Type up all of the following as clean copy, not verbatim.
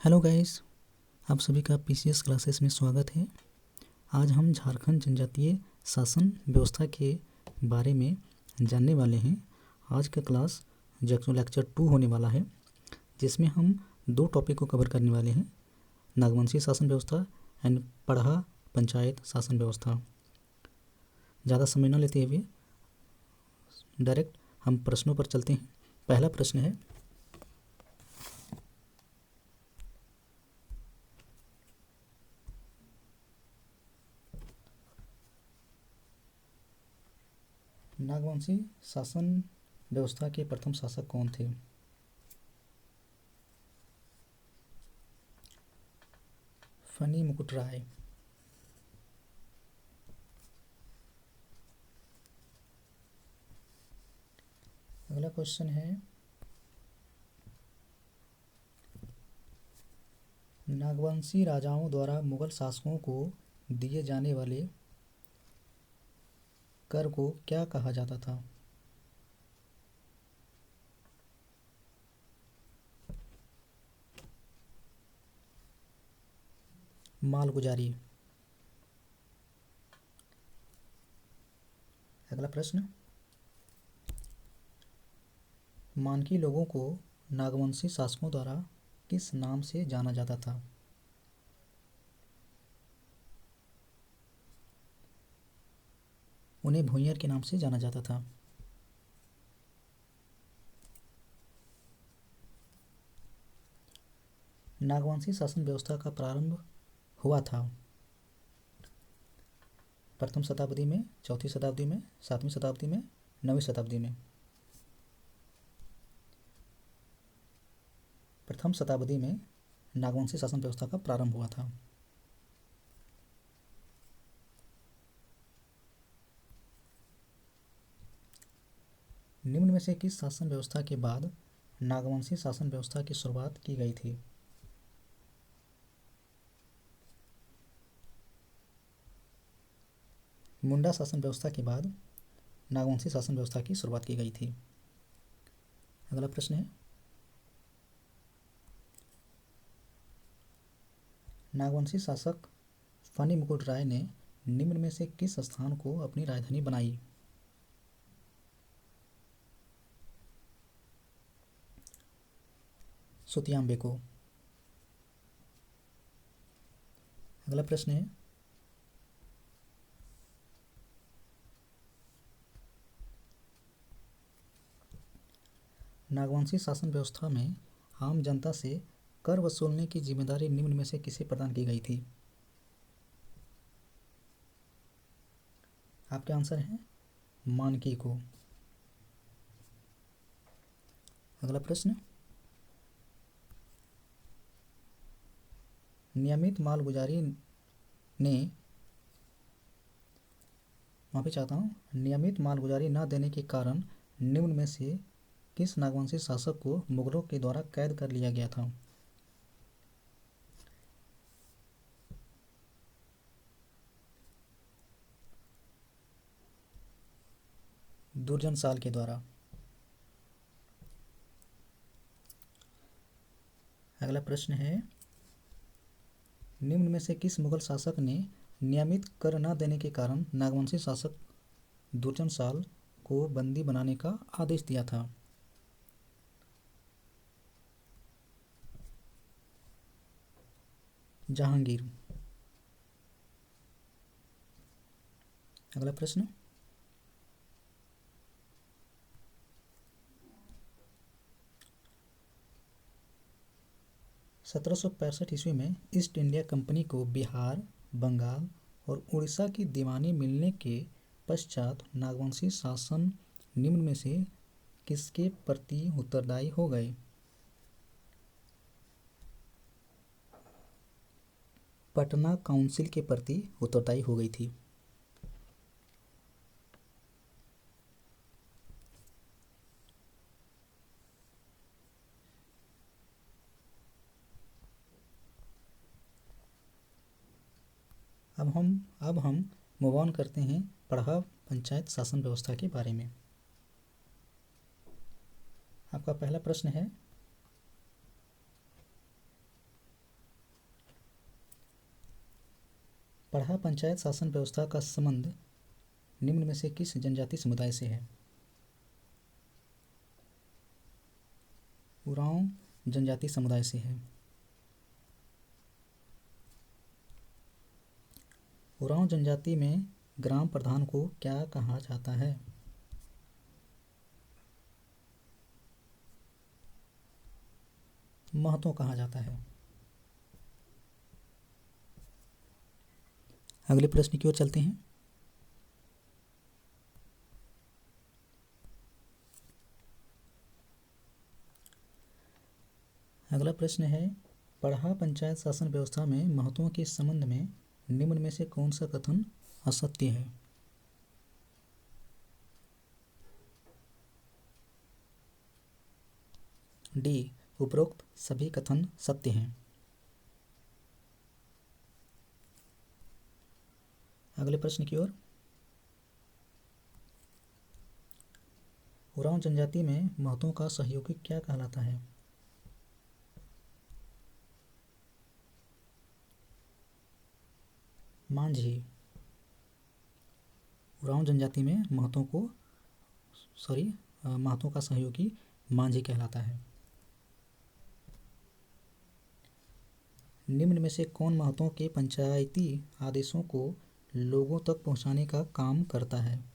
Hello guys, आप सभी का पीसीएस क्लासेस में स्वागत है। आज हम झारखंड जनजातीय शासन व्यवस्था के बारे में जानने वाले हैं। आज का क्लास लेक्चर 2 होने वाला है, जिसमें हम दो टॉपिक को कवर करने वाले हैं, नागवंशीय शासन व्यवस्था एंड पढ़ा पंचायत शासन व्यवस्था। ज़्यादा समय न लेते हुए डायरेक्ट हम प्रश्नों पर चलते हैं। पहला प्रश्न है, नागवंशी शासन व्यवस्था के प्रथम शासक कौन थे? फनी मुकुट राय। अगला क्वेश्चन है, नागवंशी राजाओं द्वारा मुगल शासकों को दिए जाने वाले कर को क्या कहा जाता था? मालगुजारी। अगला प्रश्न, मानकी लोगों को नागवंशी शासकों द्वारा किस नाम से जाना जाता था? उन्हें भूंयर के नाम से जाना जाता था। नागवंशी शासन व्यवस्था का प्रारंभ हुआ था प्रथम शताब्दी में, चौथी शताब्दी में, सातवीं शताब्दी में, नवीं शताब्दी में। प्रथम शताब्दी में नागवंशी शासन व्यवस्था का प्रारंभ हुआ था। निम्न में से किस शासन व्यवस्था के बाद नागवंशी शासन व्यवस्था की शुरुआत की गई थी? मुंडा शासन व्यवस्था के बाद नागवंशी शासन व्यवस्था की शुरुआत की गई थी। अगला प्रश्न है, नागवंशी शासक फनी मुकुट राय ने निम्न में से किस स्थान को अपनी राजधानी बनाई? सुतियांबे को। अगला प्रश्न है, नागवंशी शासन व्यवस्था में आम जनता से कर वसूलने की जिम्मेदारी निम्न में से किसे प्रदान की गई थी? आपके आंसर है मानकी को। अगला प्रश्न, नियमित मालगुजारी ने माफी चाहता हूँ नियमित मालगुजारी न देने के कारण निम्न में से किस नागवंशी शासक को मुगलों के द्वारा कैद कर लिया गया था? दुर्जन साल के द्वारा। अगला प्रश्न है, निम्न में से किस मुगल शासक ने नियमित कर न देने के कारण नागवंशी शासक दुर्जन साल को बंदी बनाने का आदेश दिया था? जहांगीर। अगला प्रश्न, 1765 ईस्वी में ईस्ट इंडिया कंपनी को बिहार, बंगाल और उड़ीसा की दीवानी मिलने के पश्चात नागवंशी शासन निम्न में से किसके प्रति उत्तरदायी हो गए? पटना काउंसिल के प्रति उत्तरदायी हो गई थी। अब हम मूव ऑन करते हैं पढ़ा पंचायत शासन व्यवस्था के बारे में। आपका पहला प्रश्न है, पढ़ा पंचायत शासन व्यवस्था का संबंध निम्न में से किस जनजाति समुदाय से है? उरांव जनजाति समुदाय से है। उरांव जनजाति में ग्राम प्रधान को क्या कहा जाता है? महतो कहा जाता है। अगले प्रश्न की ओर चलते हैं। अगला प्रश्न है, पढ़ा पंचायत शासन व्यवस्था में महतों के संबंध में निम्न में से कौन सा कथन असत्य है? डी, उपरोक्त सभी कथन सत्य हैं। अगले प्रश्न की ओर। उरांव जनजाति में महतों का सहयोगी क्या कहलाता है? मांझी। उरांव जनजाति में महतों का सहयोगी मांझी कहलाता है। निम्न में से कौन महतों के पंचायती आदेशों को लोगों तक पहुंचाने का काम करता है?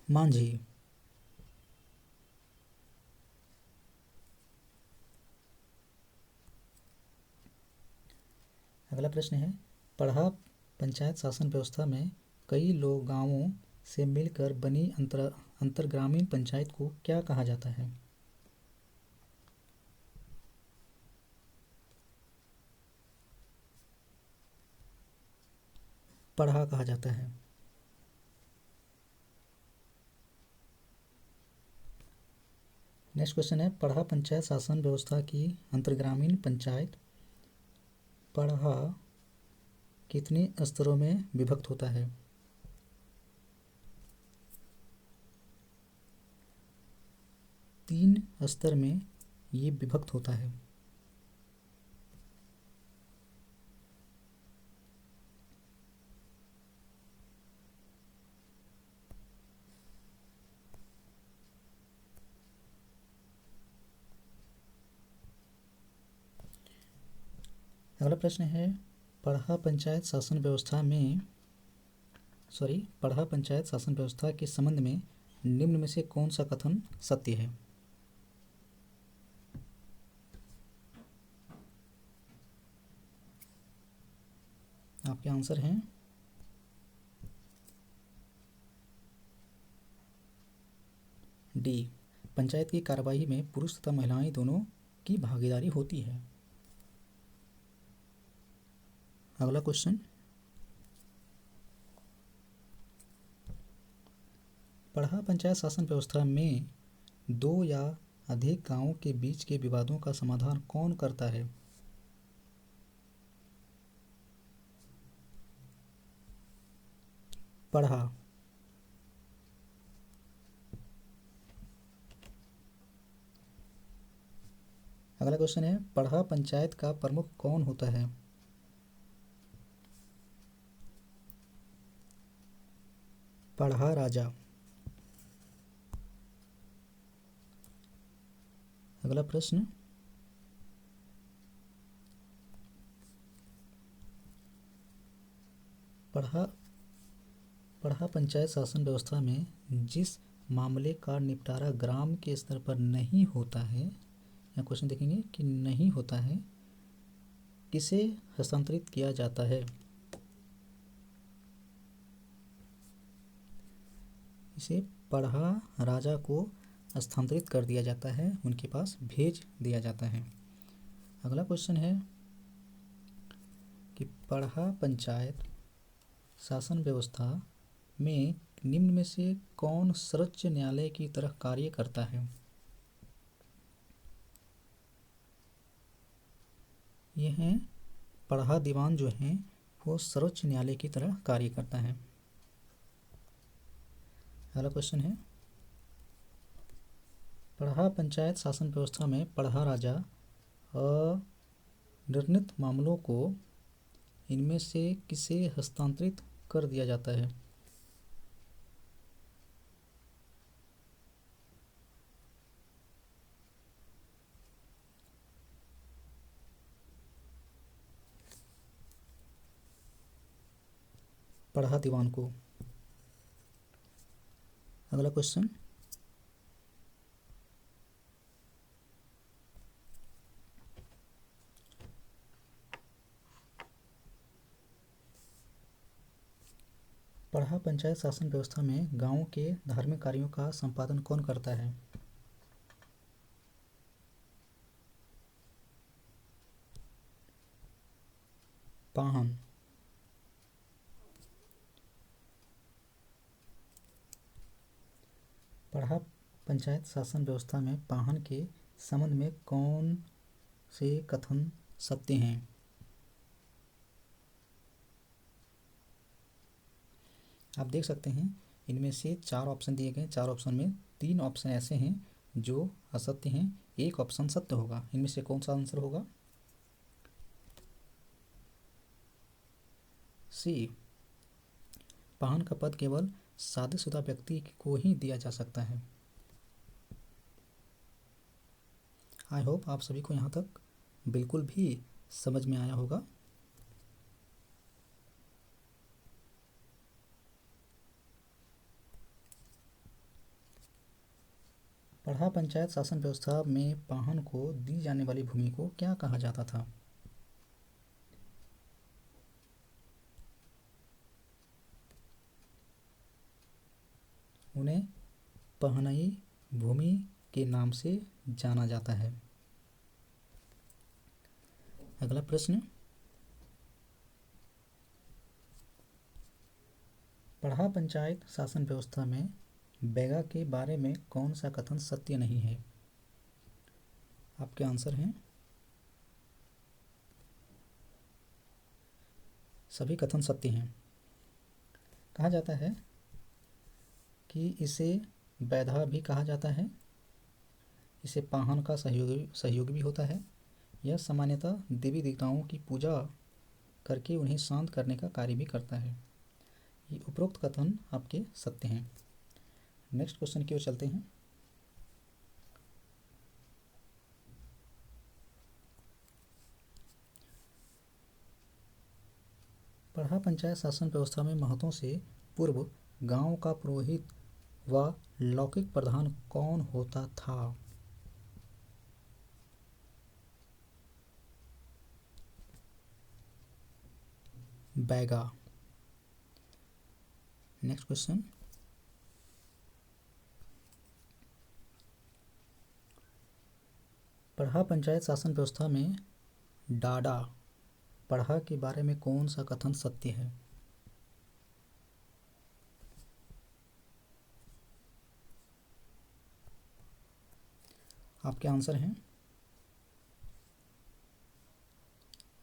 मांझी। अगला प्रश्न है, पढ़ा पंचायत शासन व्यवस्था में कई लोग गांवों से मिलकर बनी अंतरग्रामीण पंचायत को क्या कहा जाता है? पढ़ा कहा जाता है। नेक्स्ट क्वेश्चन है, पढ़ा पंचायत शासन व्यवस्था की अंतरग्रामीण पंचायत पढ़ा कितने स्तरों में विभक्त होता है? तीन स्तर में ये विभक्त होता है। अगला प्रश्न है, पढ़ा पंचायत शासन व्यवस्था के संबंध में निम्न में से कौन सा कथन सत्य है? आपके आंसर हैं डी, पंचायत की कार्यवाही में पुरुष तथा महिलाएं दोनों की भागीदारी होती है। अगला क्वेश्चन, पढ़ा पंचायत शासन व्यवस्था में दो या अधिक गांवों के बीच के विवादों का समाधान कौन करता है? पढ़ा। अगला क्वेश्चन है, पढ़ा पंचायत का प्रमुख कौन होता है? पढ़ा राजा। अगला प्रश्न, पढ़ा पंचायत शासन व्यवस्था में जिस मामले का निपटारा ग्राम के स्तर पर नहीं होता है, या क्वेश्चन देखेंगे कि नहीं होता है, किसे हस्तांतरित किया जाता है? इसे पढ़ा राजा को स्थानांतरित कर दिया जाता है, उनके पास भेज दिया जाता है। अगला क्वेश्चन है कि पढ़ा पंचायत शासन व्यवस्था में निम्न में से कौन सर्वोच्च न्यायालय की तरह कार्य करता है? यह है पढ़ा दीवान जो है वो सर्वोच्च न्यायालय की तरह कार्य करता है। अगला क्वेश्चन है, पढ़ा पंचायत शासन व्यवस्था में पढ़ा राजा अनिर्णित मामलों को इनमें से किसे हस्तांतरित कर दिया जाता है? पढ़ा दीवान को। अगला क्वेश्चन, पढ़ा पंचायत शासन व्यवस्था में गांव के धार्मिक कार्यों का संपादन कौन करता है? पाहन। पढ़ा पंचायत शासन व्यवस्था में पाहन के संबंध में कौन से कथन सत्य हैं? आप देख सकते हैं इनमें से 4 ऑप्शन दिए गए। 4 ऑप्शन में 3 ऑप्शन ऐसे हैं जो असत्य हैं, एक ऑप्शन सत्य होगा। इनमें से कौन सा आंसर होगा? सी, पाहन का पद केवल शादीशुदा व्यक्ति को ही दिया जा सकता है। आई होप आप सभी को यहाँ तक बिल्कुल भी समझ में आया होगा। पढ़ा पंचायत शासन व्यवस्था में पाहन को दी जाने वाली भूमि को क्या कहा जाता था? उन्हें पहनई भूमि के नाम से जाना जाता है। अगला प्रश्न, पढ़ा पंचायत शासन व्यवस्था में बैगा के बारे में कौन सा कथन सत्य नहीं है? आपके आंसर हैं, सभी कथन सत्य हैं। कहा जाता है कि इसे बैधा भी कहा जाता है, इसे पाहन का सहयोगी भी होता है। यह सामान्यतः देवी देवताओं की पूजा करके उन्हें शांत करने का कार्य भी करता है। ये उपरोक्त कथन आपके सत्य हैं। नेक्स्ट क्वेश्चन की ओर चलते हैं। पढ़ा पंचायत शासन व्यवस्था में महतों से पूर्व गांव का पुरोहित व लौकिक प्रधान कौन होता था? बैगा। नेक्स्ट क्वेश्चन, पढ़ा पंचायत शासन व्यवस्था में डाडा पढ़ा के बारे में कौन सा कथन सत्य है? आपके आंसर हैं,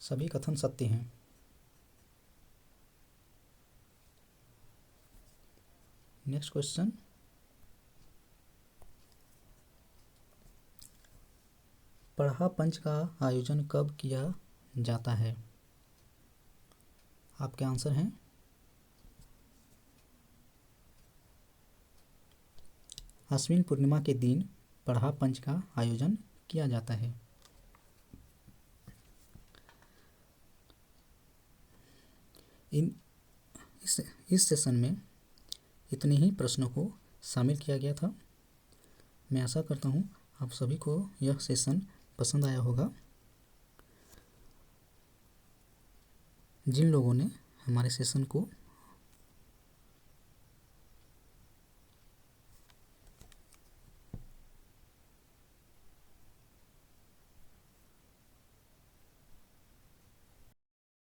सभी कथन सत्य हैं। नेक्स्ट क्वेश्चन, पढ़ा पंच का आयोजन कब किया जाता है? आपके आंसर हैं, अश्विन पूर्णिमा के दिन पढ़ा पंच का आयोजन किया जाता है। इस सेशन में इतने ही प्रश्नों को शामिल किया गया था। मैं आशा करता हूँ आप सभी को यह सेशन पसंद आया होगा। जिन लोगों ने हमारे सेशन को